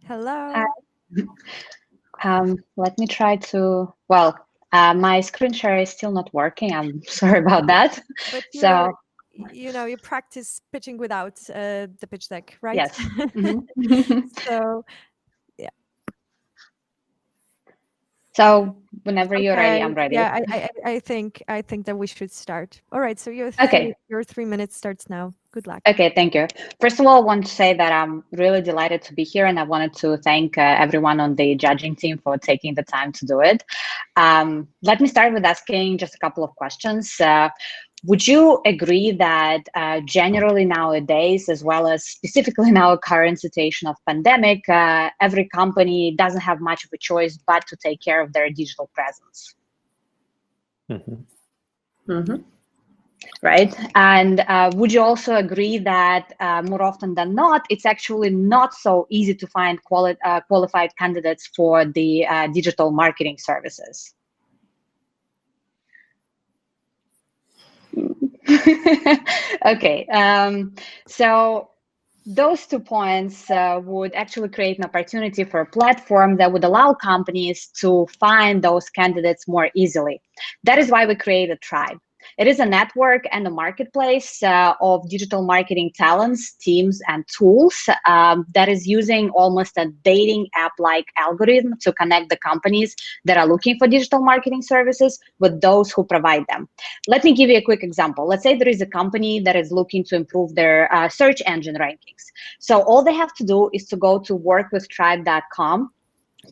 Hello. Let me try to, my screen share is still not working. I'm sorry about that. But you practice pitching without the pitch deck, right? Yes. Mm-hmm. So, yeah. So whenever you're ready, I'm ready. Yeah, I think that we should start. All right. So your your 3 minutes starts now. Good luck. Okay, thank you. First of all, I want to say that I'm really delighted to be here, and I wanted to thank everyone on the judging team for taking the time to do it. Let me start with asking just a couple of questions. Would you agree that generally nowadays, as well as specifically in our current situation of pandemic, every company doesn't have much of a choice but to take care of their digital presence? Mm-hmm. Mm-hmm. Right? And would you also agree that more often than not, it's actually not so easy to find qualified candidates for the digital marketing services? Okay, so those 2 points would actually create an opportunity for a platform that would allow companies to find those candidates more easily. That is why we created Tribe. It is a network and a marketplace of digital marketing talents, teams, and tools that is using almost a dating app-like algorithm to connect the companies that are looking for digital marketing services with those who provide them. Let me give you a quick example. Let's say there is a company that is looking to improve their search engine rankings. So all they have to do is to go to WorkWithTribe.com,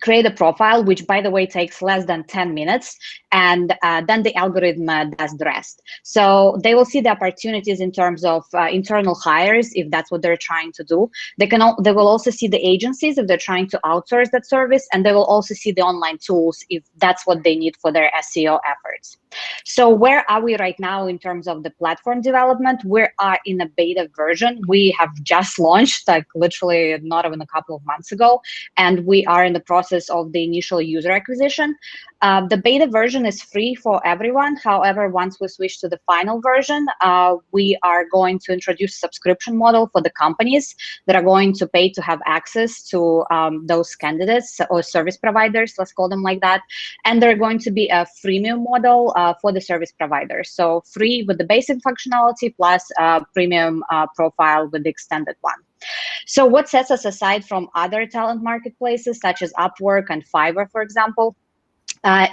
create a profile, which, by the way, takes less than 10 minutes, and then the algorithm does the rest. So they will see the opportunities in terms of internal hires, if that's what they're trying to do. They will also see the agencies if they're trying to outsource that service, and they will also see the online tools if that's what they need for their SEO efforts. So where are we right now in terms of the platform development? We are in a beta version. We have just launched, like literally not even a couple of months ago, and we are in the process of the initial user acquisition. The beta version is free for everyone. However, once we switch to the final version, we are going to introduce a subscription model for the companies that are going to pay to have access to those candidates or service providers, let's call them like that. And they're going to be a freemium model for the service providers. So free with the basic functionality plus a premium profile with the extended one. So what sets us aside from other talent marketplaces such as Upwork and Fiverr, for example?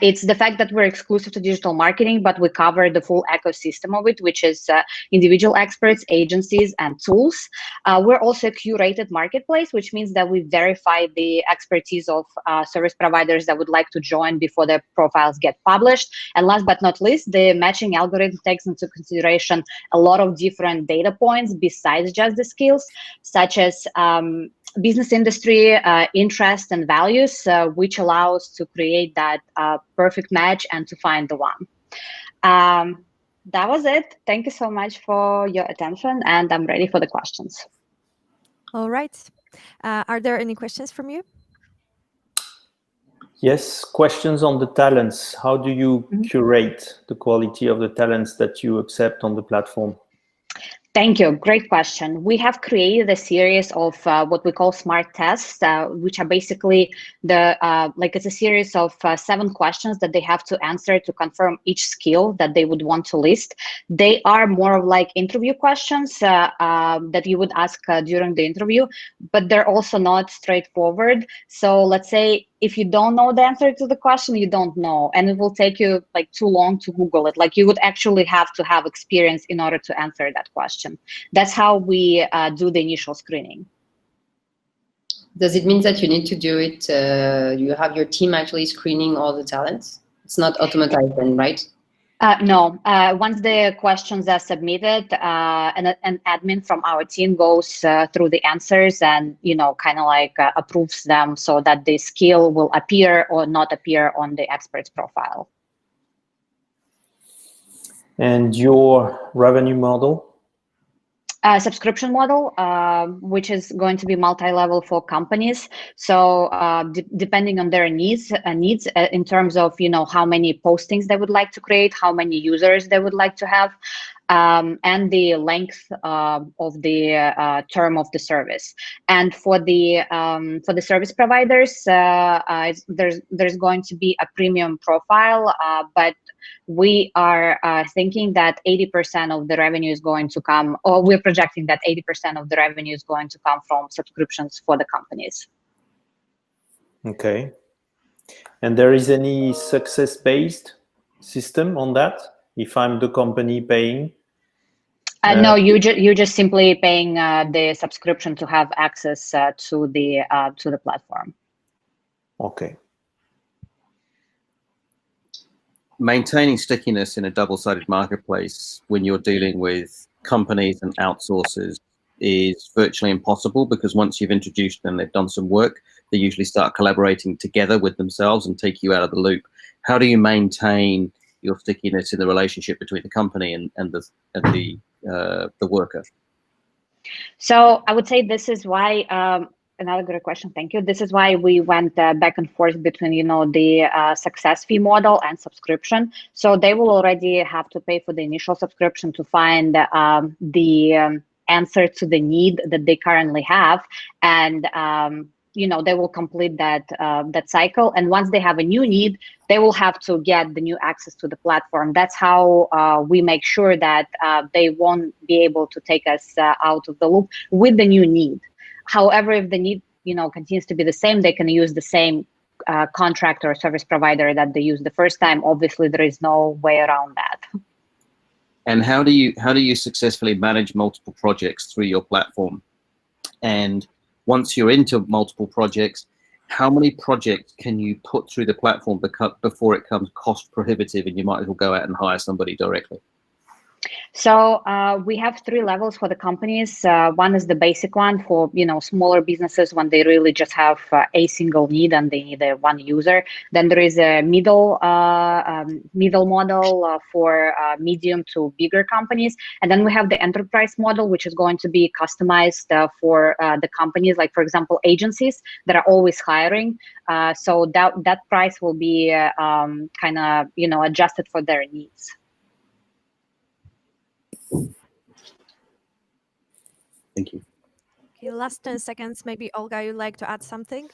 It's the fact that we're exclusive to digital marketing, but we cover the full ecosystem of it, which is individual experts, agencies, and tools. We're also a curated marketplace, which means that we verify the expertise of service providers that would like to join before their profiles get published. And last but not least, the matching algorithm takes into consideration a lot of different data points besides just the skills, such as business industry, interest, and values, which allows to create that perfect match and to find the one. That was it. Thank you so much for your attention, and I'm ready for the questions. All right. Are there any questions from you? Yes, questions on the talents. How do you curate the quality of the talents that you accept on the platform? Thank you. Great question. We have created a series of what we call smart tests, which are basically it's a series of 7 questions that they have to answer to confirm each skill that they would want to list. They are more of like interview questions that you would ask during the interview, but they're also not straightforward. So let's say if you don't know the answer to the question, you don't know, and it will take you like too long to Google it. Like you would actually have to have experience in order to answer that question. That's how we do the initial screening. Does it mean that you need to do it, you have your team actually screening all the talents? It's not automated then, right? No, once the questions are submitted, an admin from our team goes through the answers and, kind of like approves them so that the skill will appear or not appear on the expert's profile. And your revenue model? Subscription model, which is going to be multi-level for companies. So depending on their needs in terms of, how many postings they would like to create, how many users they would like to have, and the length of the term of the service. And for the service providers, there's going to be a premium profile, but we are thinking that 80% of the revenue is going to come, or we're projecting that 80% of the revenue is going to come from subscriptions for the companies. Okay. And there is any success-based system on that? If I'm the company paying? No, you just simply paying the subscription to have access to the platform. Okay. Maintaining stickiness in a double-sided marketplace when you're dealing with companies and outsourcers is virtually impossible, because once you've introduced them, they've done some work, they usually start collaborating together with themselves and take you out of the loop. How do you maintain your stickiness in the relationship between the company and the worker? So I would say this is why, another good question, thank you. This is why we went back and forth between, the success fee model and subscription. So they will already have to pay for the initial subscription to find the answer to the need that they currently have. And they will complete that cycle. And once they have a new need, they will have to get the new access to the platform. That's how we make sure that they won't be able to take us out of the loop with the new need. However, if the need continues to be the same, they can use the same contractor or service provider that they used the first time. Obviously, there is no way around that. And how do you successfully manage multiple projects through your platform? And once you're into multiple projects, how many projects can you put through the platform before it becomes cost prohibitive and you might as well go out and hire somebody directly? So we have 3 levels for the companies. One is the basic one for smaller businesses when they really just have a single need and they need one user. Then there is a middle model for medium to bigger companies, and then we have the enterprise model, which is going to be customized for the companies, like for example agencies that are always hiring. So that price will be kind of adjusted for their needs. Thank you. Okay, last 10 seconds. Maybe Olga, you'd like to add something?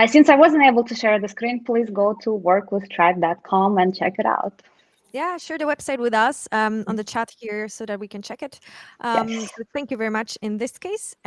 Since I wasn't able to share the screen, please go to WorkWithTribe.com and check it out. Yeah, share the website with us on the chat here so that we can check it. Yes. So thank you very much in this case.